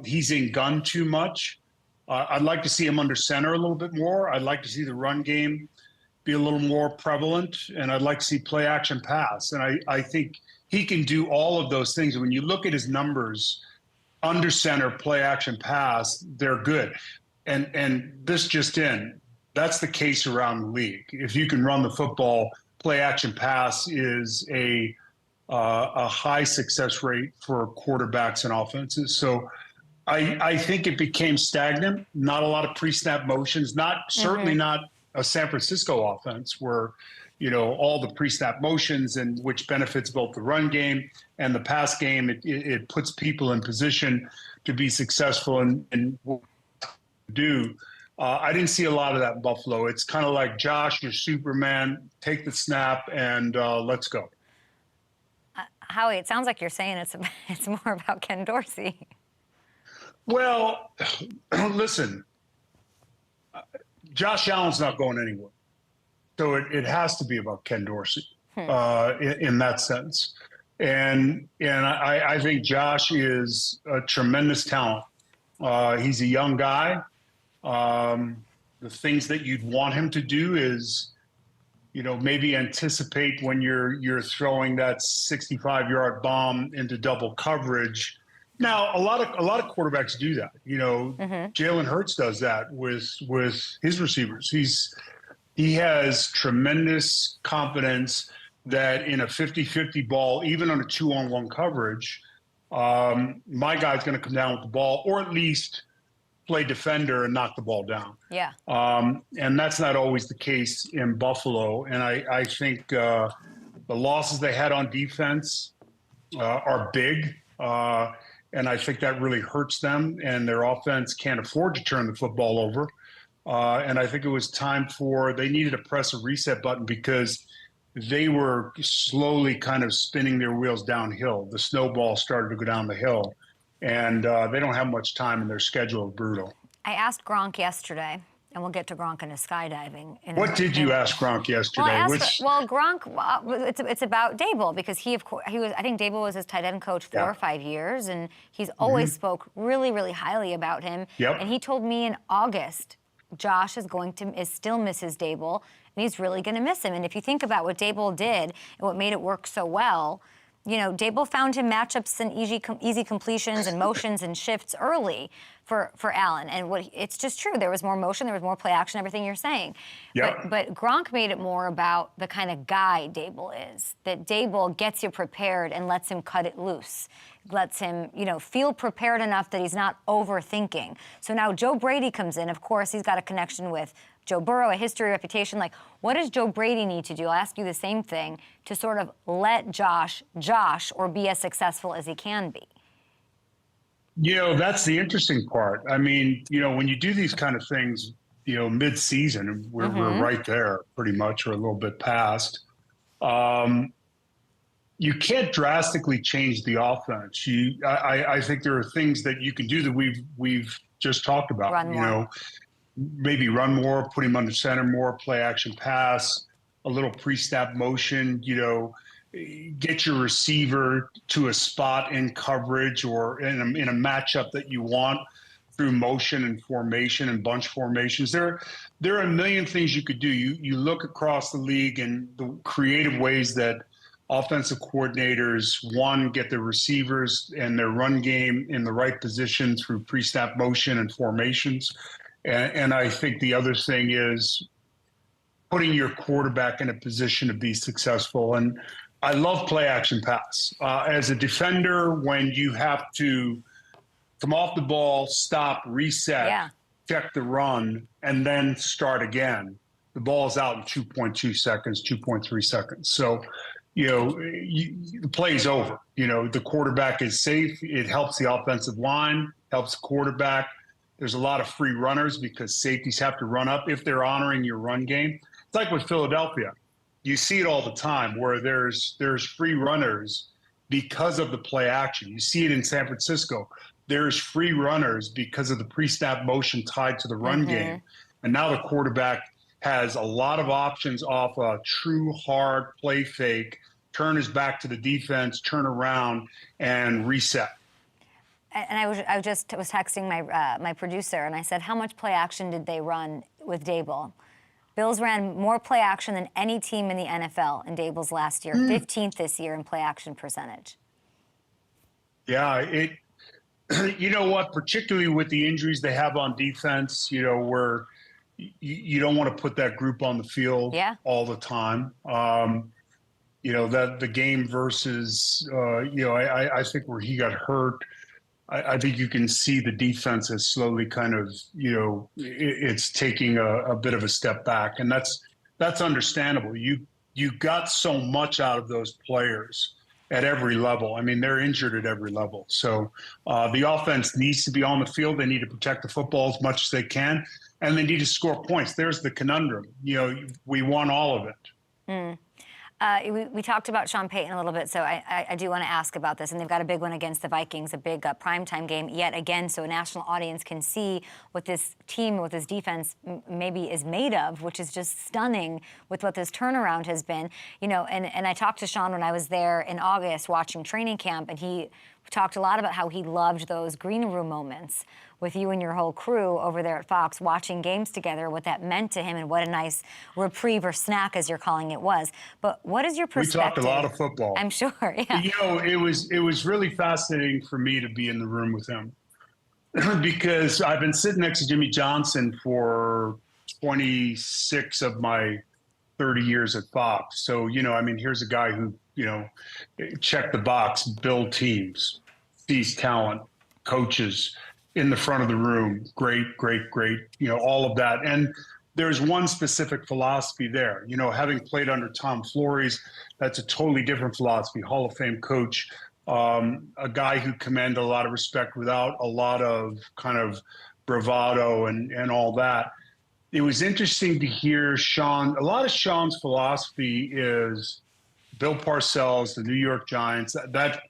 He's in gun too much. I'd like to see him under center a little bit more. I'd like to see the run game be a little more prevalent, and I'd like to see play action pass. And I think he can do all of those things. When you look at his numbers, under center, play action pass, they're good. And this just in, that's the case around the league. If you can run the football, play action pass is a high success rate for quarterbacks and offenses. So I think it became stagnant, not a lot of pre-snap motions, certainly not a San Francisco offense where, all the pre-snap motions and which benefits both the run game and the pass game. It puts people in position to be successful and do. I didn't see a lot of that in Buffalo. It's kind of like, Josh, you're Superman, take the snap and let's go. Howie, it sounds like you're saying it's more about Ken Dorsey. Well, listen, Josh Allen's not going anywhere. So it has to be about Ken Dorsey in that sense. And I think Josh is a tremendous talent. He's a young guy. The things that you'd want him to do is, maybe anticipate when you're throwing that 65-yard bomb into double coverage. Now, a lot of quarterbacks do that. Jalen Hurts does that with his receivers. He has tremendous confidence that in a 50-50 ball, even on a 2-on-1 coverage, my guy's going to come down with the ball, or at least play defender and knock the ball down. Yeah. And that's not always the case in Buffalo. And I think the losses they had on defense are big. And I think that really hurts them, and their offense can't afford to turn the football over. And I think it was time they needed to press a reset button because they were slowly kind of spinning their wheels downhill. The snowball started to go down the hill, and they don't have much time, and their schedule is brutal. I asked Gronk yesterday, and we'll get to Gronk and his skydiving. What did you ask Gronk yesterday? Gronk, it's about Dable because he was. I think Dable was his tight end coach 4 or 5 years, and he's always spoke really, really highly about him. Yep. And he told me in August, Josh is still misses Dable, and he's really going to miss him. And if you think about what Dable did and what made it work so well, Dable found him matchups and easy completions and motions and shifts early for Allen. And it's just true. There was more motion, there was more play action, everything you're saying. Yep. But Gronk made it more about the kind of guy Dable is, that Dable gets you prepared and lets him cut it loose, lets him, feel prepared enough that he's not overthinking. So now Joe Brady comes in. Of course, he's got a connection with Joe Burrow, a history, reputation. Like, what does Joe Brady need to do? I'll ask you the same thing to sort of let Josh or be as successful as he can be. That's the interesting part. I mean, when you do these kind of things, mid-season, we're right there pretty much, or a little bit past. You can't drastically change the offense. I think there are things that you can do that we've just talked about. Run more. Maybe run more, put him under center more, play action pass, a little pre-snap motion, get your receiver to a spot in coverage or in a matchup that you want. through motion and formation and bunch formations. There are a million things you could do. You look across the league and the creative ways that offensive coordinators, one, get their receivers and their run game in the right position through pre-snap motion and formations. And I think the other thing is putting your quarterback in a position to be successful. And I love play action pass. As a defender, when you have to come off the ball, stop, reset, check the run, and then start again, the ball's out in 2.2 seconds, 2.3 seconds. So, the play's over. The quarterback is safe. It helps the offensive line, helps the quarterback. There's a lot of free runners because safeties have to run up if they're honoring your run game. It's like with Philadelphia. You see it all the time where there's free runners because of the play action. You see it in San Francisco. There's free runners because of the pre-snap motion tied to the run game. And now the quarterback has a lot of options off a true hard play fake, turn his back to the defense, turn around, and reset. And I just was texting my producer, and I said, how much play action did they run with Dable? Bills ran more play action than any team in the NFL in Dable's last year, 15th this year in play action percentage. Yeah, you know what, particularly with the injuries they have on defense, where you don't want to put that group on the field all the time. That the game versus, I think where he got hurt, I think you can see the defense is slowly kind of, it's taking a bit of a step back, and that's understandable. You got so much out of those players at every level. I mean, they're injured at every level. So the offense needs to be on the field. They need to protect the football as much as they can, and they need to score points. There's the conundrum. We won all of it. We talked about Sean Payton a little bit, so I do want to ask about this. And they've got a big one against the Vikings, a big primetime game yet again, so a national audience can see what this team, what this defense maybe is made of, which is just stunning with what this turnaround has been. And I talked to Sean when I was there in August watching training camp, and he talked a lot about how he loved those green room moments with you and your whole crew over there at Fox, watching games together, what that meant to him and what a nice reprieve or snack, as you're calling it, was. But what is your perspective? We talked a lot of football. I'm sure, yeah. It was really fascinating for me to be in the room with him because I've been sitting next to Jimmy Johnson for 26 of my 30 years at Fox. So, here's a guy who, check the box, build teams, sees talent, coaches, in the front of the room, great, all of that. And there's one specific philosophy there. Having played under Tom Flores, that's a totally different philosophy. Hall of Fame coach, a guy who commanded a lot of respect without a lot of kind of bravado and all that. It was interesting to hear Sean. A lot of Sean's philosophy is Bill Parcells, the New York Giants. That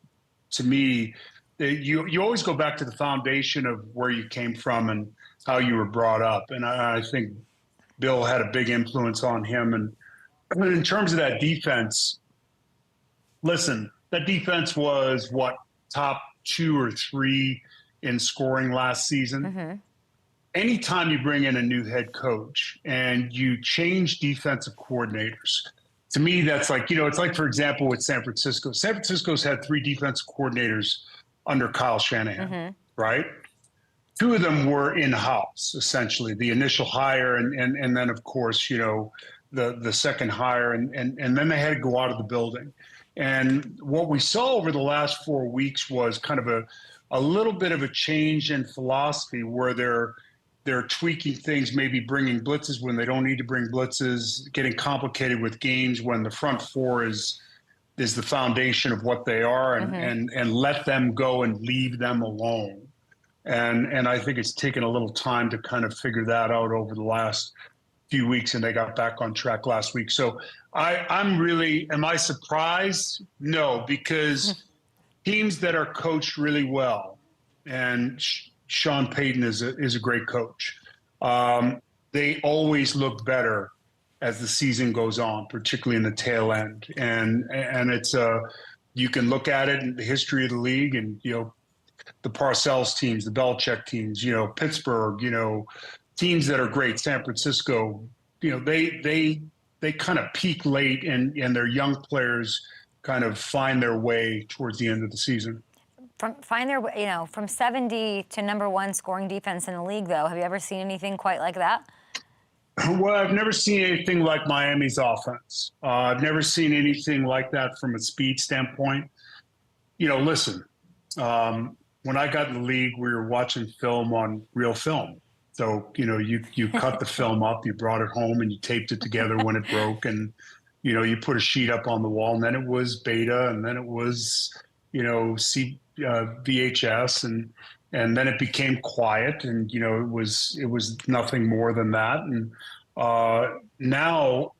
to me, you always go back to the foundation of where you came from and how you were brought up. And I think Bill had a big influence on him. And in terms of that defense, listen, that defense was top 2 or 3 in scoring last season. Anytime you bring in a new head coach and you change defensive coordinators, to me, that's like, it's like, for example, with San Francisco. San Francisco's had 3 defensive coordinators under Kyle Shanahan, right? 2 of them were in-house, essentially, the initial hire and then, of course, the second hire, and then they had to go out of the building. And what we saw over the last 4 weeks was kind of a little bit of a change in philosophy where they're tweaking things, maybe bringing blitzes when they don't need to bring blitzes, getting complicated with games when the front 4 is the foundation of what they are, and let them go and leave them alone. And I think it's taken a little time to kind of figure that out over the last few weeks, and they got back on track last week. So am I surprised? No, because teams that are coached really well, and Sean Payton is a great coach, they always look better as the season goes on, particularly in the tail end. And it's you can look at it in the history of the league, and the Parcells teams, the Belichick teams, Pittsburgh, teams that are great, San Francisco, they kind of peak late and their young players kind of find their way towards the end of the season. From 70 to number 1 scoring defense in the league, though, have you ever seen anything quite like that? Well, I've never seen anything like Miami's offense. I've never seen anything like that from a speed standpoint. Listen, when I got in the league, we were watching film on real film. So, you cut the film up, you brought it home, and you taped it together when it broke, and, you put a sheet up on the wall, and then it was beta, and then it was, VHS, and then it became quiet, and, it was nothing more than that. And now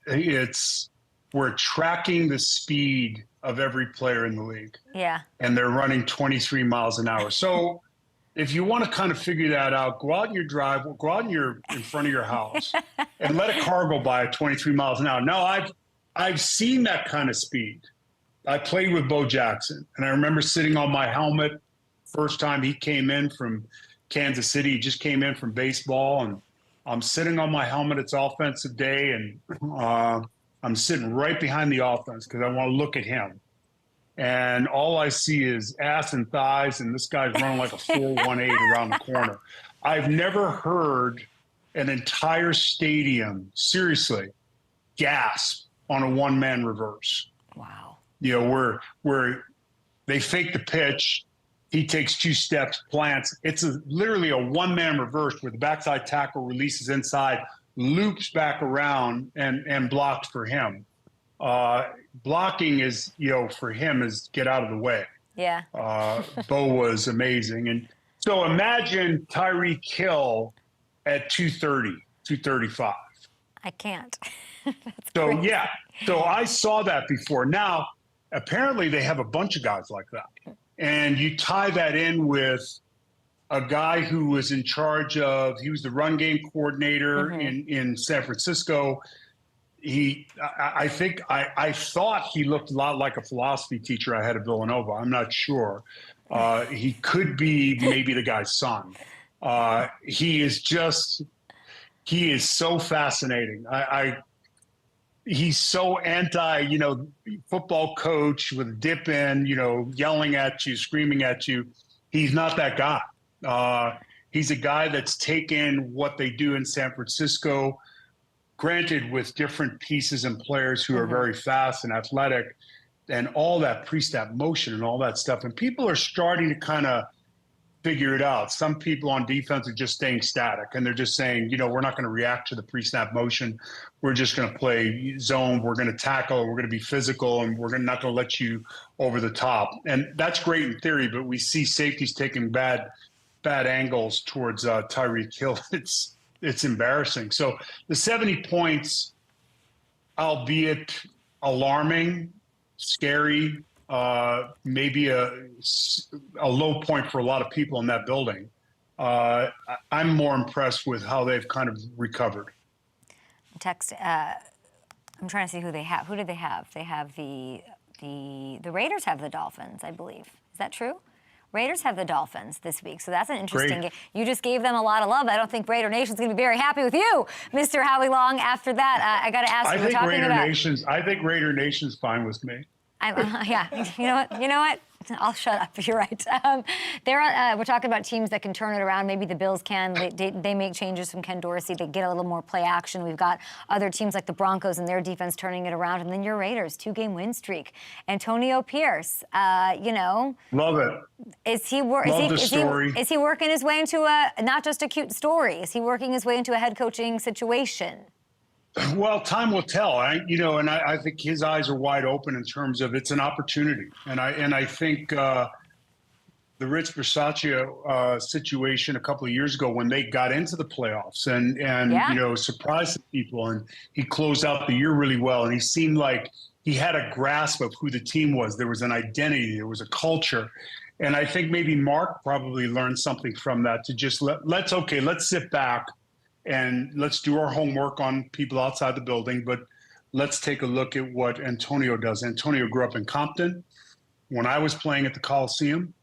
we're tracking the speed of every player in the league. Yeah. And they're running 23 miles an hour. So if you want to kind of figure that out, go out in your drive, go out in front of your house and let a car go by at 23 miles an hour. Now, I've seen that kind of speed. I played with Bo Jackson, and I remember sitting on my helmet first time he came in from Kansas City. He just came in from baseball, and I'm sitting on my helmet. It's offensive day, and I'm sitting right behind the offense because I want to look at him. And all I see is ass and thighs, and this guy's running like a 4.18 around the corner. I've never heard an entire stadium, seriously, gasp on a one-man reverse. Wow. Where they fake the pitch, he takes 2 steps, plants. It's literally a one-man reverse where the backside tackle releases inside, loops back around, and blocks for him. Blocking is, for him is get out of the way. Yeah. Bo was amazing. And so imagine Tyreek Hill at 230, 235. I can't. So, crazy. yeah. So I saw that before. Now, apparently they have a bunch of guys like that. And you tie that in with a guy who was in charge of, he was the run game coordinator in San Francisco. I thought he looked a lot like a philosophy teacher I had at Villanova. I'm not sure. He could be maybe the guy's son. He is so fascinating. He's so anti, football coach with dip in, yelling at you, screaming at you. He's not that guy. He's a guy that's taken what they do in San Francisco, granted with different pieces and players who are very fast and athletic, and all that pre-snap motion and all that stuff. And people are starting to kind of figure it out. Some people on defense are just staying static, and they're just saying, we're not going to react to the pre-snap motion. We're just going to play zone. We're going to tackle. We're going to be physical, and we're not going to let you over the top. And that's great in theory, but we see safeties taking bad angles towards Tyreek Hill. It's embarrassing. So the 70 points, albeit alarming, scary, maybe a low point for a lot of people in that building. I'm more impressed with how they've kind of recovered. I'm trying to see who they have. Who did they have? They have the Raiders have the Dolphins, I believe. Is that true? Raiders have the Dolphins this week, so that's an interesting game. You just gave them a lot of love. I don't think Raider Nation's going to be very happy with you, Mr. Howie Long. After that, I got to ask you. I think Raider Nation's fine with me. Yeah, you know what? I'll shut up. You're right. We're talking about teams that can turn it around. Maybe the Bills can. They make changes from Ken Dorsey. They get a little more play action. We've got other teams like the Broncos and their defense turning it around. And then your Raiders, 2-game win streak. Antonio Pierce, Love it. Is he working his way into not just a cute story? Is he working his way into a head coaching situation? Well, time will tell. I think his eyes are wide open in terms of it's an opportunity, and I think the Rich Bisaccia situation a couple of years ago when they got into the playoffs and surprised people, and he closed out the year really well, and he seemed like he had a grasp of who the team was. There was an identity, there was a culture, and I think maybe Mark probably learned something from that to just let's sit back. And let's do our homework on people outside the building, but let's take a look at what Antonio does. Antonio grew up in Compton. When I was playing at the Coliseum,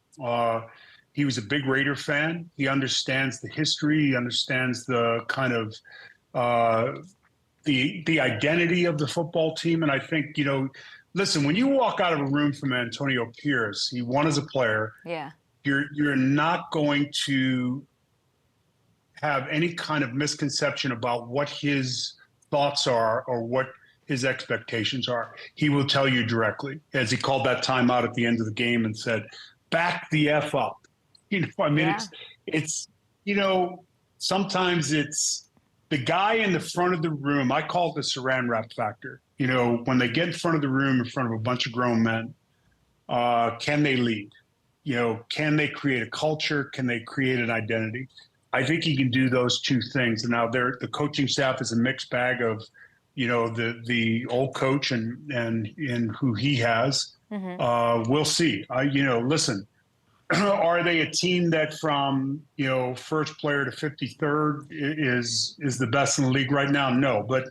he was a big Raider fan. He understands the history. He understands the kind of the identity of the football team. And I think, listen, when you walk out of a room from Antonio Pierce, he won as a player. Yeah. You're not going to have any kind of misconception about what his thoughts are or what his expectations are. He will tell you directly, as he called that timeout at the end of the game and said, back the F up. It's sometimes it's the guy in the front of the room. I call it the saran wrap factor. When they get in front of the room, in front of a bunch of grown men, can they lead? Can they create a culture? Can they create an identity? I think he can do those two things. And now the coaching staff is a mixed bag of, the old coach and who he has. Mm-hmm. We'll see. Listen, are they a team that from, first player to 53rd is the best in the league right now? No, but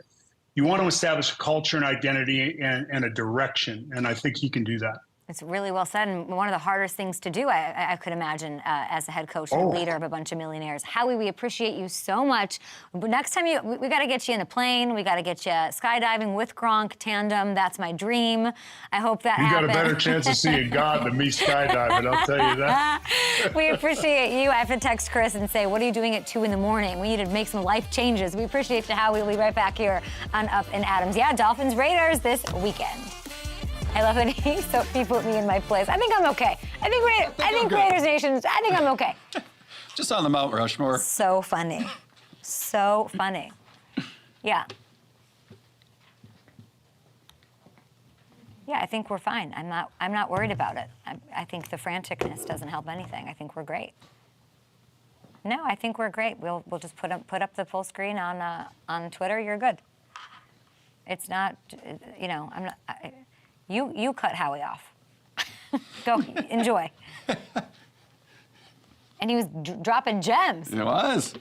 you want to establish a culture and identity and a direction. And I think he can do that. It's really well said, and one of the hardest things to do, I could imagine, as a head coach and a leader of a bunch of millionaires. Howie, we appreciate you so much. But next time we got to get you in a plane. We got to get you skydiving with Gronk tandem. That's my dream. I hope that happens. You got a better chance of seeing God than me skydiving, I'll tell you that. We appreciate you. I have to text Chris and say, what are you doing at 2 a.m? We need to make some life changes. We appreciate you, Howie. We'll be right back here on Up and Adams. Yeah, Dolphins Raiders this weekend. I love it. He put me in my place. I think I'm okay. I think Raiders Nation, I think I'm okay. Just on the Mount Rushmore. So funny. So funny. Yeah. Yeah, I think we're fine. I'm not worried about it. I think the franticness doesn't help anything. I think we're great. No, I think we're great. We'll just put up the full screen on Twitter. You're good. It's not, I'm not. You cut Howie off. Go, enjoy. And he was dropping gems. It was.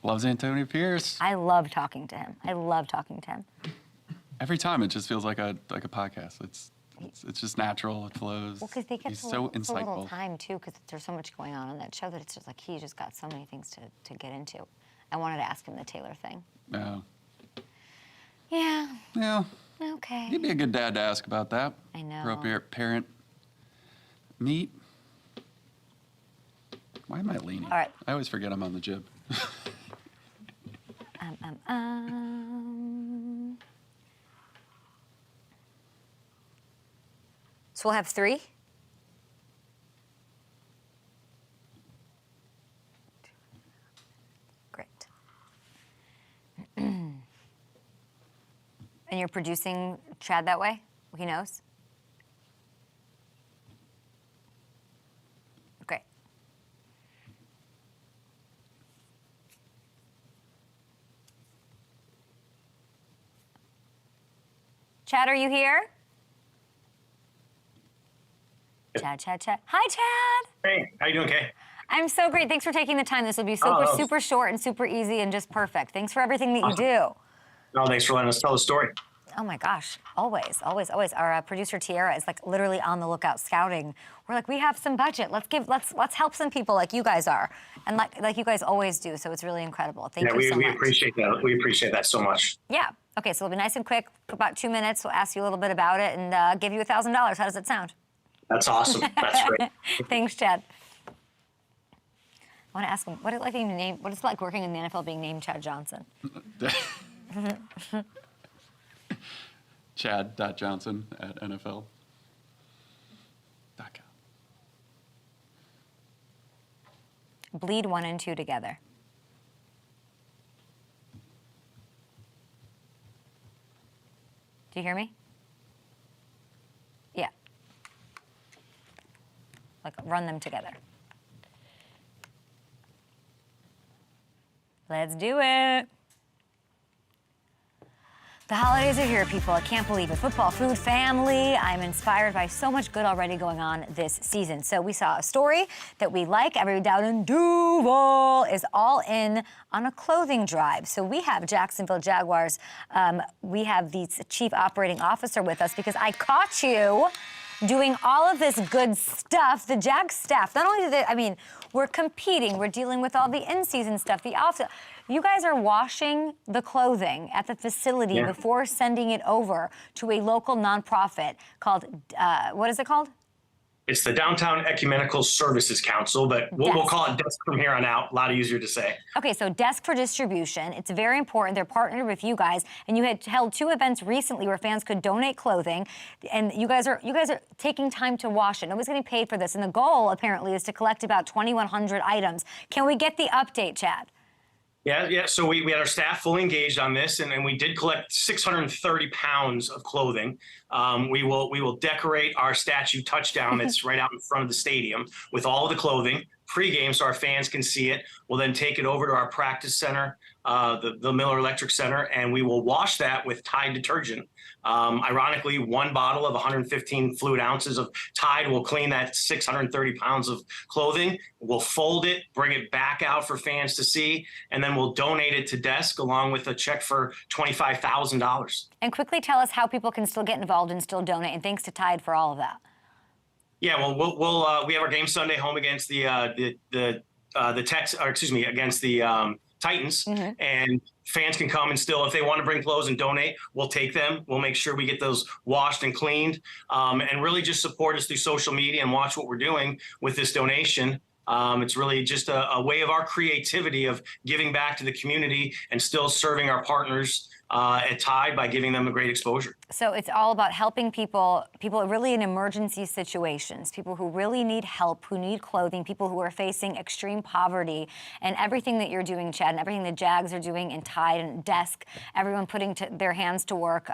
Loves Antonio Pierce. I love talking to him. Every time it just feels like a podcast. It's just natural. It flows. Well, because they get He's so so insightful. little time too, because there's so much going on that show that it's just like he just got so many things to get into. I wanted to ask him the Taylor thing. No. Yeah. Yeah. Okay. You'd be a good dad to ask about that. I know. Appropriate parent meet. Why am I leaning? All right. I always forget I'm on the jib. So we'll have 3? Great. And you're producing Chad that way? He knows? Great. Chad, are you here? Chad. Hi, Chad. Hey, how you doing, Kay? I'm so great. Thanks for taking the time. This will be super short and super easy and just perfect. Thanks for everything that you do. No, thanks for letting us tell the story. Oh my gosh, always. Our producer Tiara is like literally on the lookout scouting. We're like, we have some budget. Let's help some people like you guys are, and like you guys always do. So it's really incredible. Thank you so much. We appreciate that. We appreciate that so much. Yeah. Okay, so it'll be nice and quick. About 2 minutes. We'll ask you a little bit about it and give you $1,000. How does it sound? That's awesome. That's great. Thanks, Chad. I want to ask him what it's like working in the NFL being named Chad Johnson. Chad.Johnson at NFL.com. Bleed 1 and 2 together. Do you hear me? Yeah. Like, run them together. Let's do it. The holidays are here, people. I can't believe it. Football, food, family. I'm inspired by so much good already going on this season. So we saw a story that we like. Everybody down in Duval is all in on a clothing drive. So we have Jacksonville Jaguars. We have the chief operating officer with us because I caught you doing all of this good stuff. The Jags staff, not only we're competing, we're dealing with all the in-season stuff, the off. You guys are washing the clothing at the facility before sending it over to a local nonprofit called, what is it called? It's the Downtown Ecumenical Services Council, but we'll call it DESK from here on out. A lot easier to say. Okay, so Desk for Distribution. It's very important. They're partnered with you guys, and you had held 2 events recently where fans could donate clothing, and you guys are taking time to wash it. Nobody's getting paid for this, and the goal apparently is to collect about 2,100 items. Can we get the update, Chad? Yeah. So we had our staff fully engaged on this, and we did collect 630 pounds of clothing. We will decorate our statue touchdown that's right out in front of the stadium with all of the clothing pregame so our fans can see it. We'll then take it over to our practice center, the Miller Electric Center, and we will wash that with Tide detergent. Ironically, 1 bottle of 115 fluid ounces of Tide will clean that 630 pounds of clothing. We'll fold it, bring it back out for fans to see, and then we'll donate it to Desk along with a check for $25,000. And quickly tell us how people can still get involved and still donate. And thanks to Tide for all of that. Yeah, well, we have our game Sunday home against against the Titans, and fans can come and still, if they want to bring clothes and donate, we'll take them. We'll make sure we get those washed and cleaned, and really just support us through social media and watch what we're doing with this donation. It's really just a way of our creativity of giving back to the community and still serving our partners at Tide by giving them a great exposure. So it's all about helping people really in emergency situations, people who really need help, who need clothing, people who are facing extreme poverty, and everything that you're doing, Chad, and everything the Jags are doing, and Tide and Desk, everyone putting their hands to work,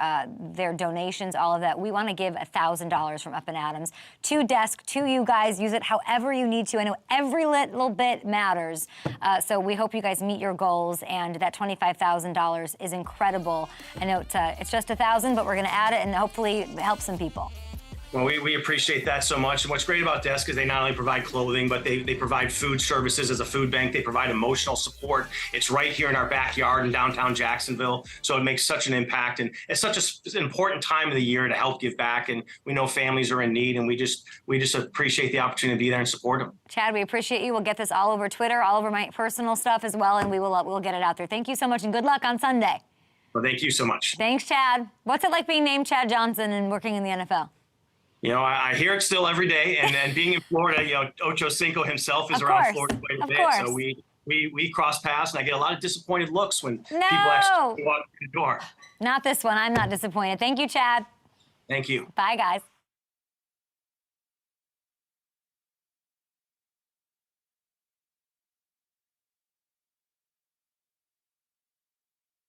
their donations, all of that. We want to give $1,000 from Up and Adams to Desk, to you guys. Use it however you need to. I know every little bit matters. So we hope you guys meet your goals, and that $25,000 is incredible. I know it's just $1,000, but we're going to add it and hopefully help some people. Well, we appreciate that so much. And what's great about Desk is they not only provide clothing, but they provide food services as a food bank. They provide emotional support. It's right here in our backyard in downtown Jacksonville. So it makes such an impact. And it's such an important time of the year to help give back. And we know families are in need, and we just appreciate the opportunity to be there and support them. Chad, we appreciate you. We'll get this all over Twitter, all over my personal stuff as well, and we'll get it out there. Thank you so much, and good luck on Sunday. Well, thank you so much. Thanks, Chad. What's it like being named Chad Johnson and working in the NFL? You know, I hear it still every day, and being in Florida, you know, Ocho Cinco himself is around Florida quite a bit, so we cross paths, and I get a lot of disappointed looks when people actually walk through the door. Not this one. I'm not disappointed. Thank you, Chad. Thank you. Bye, guys.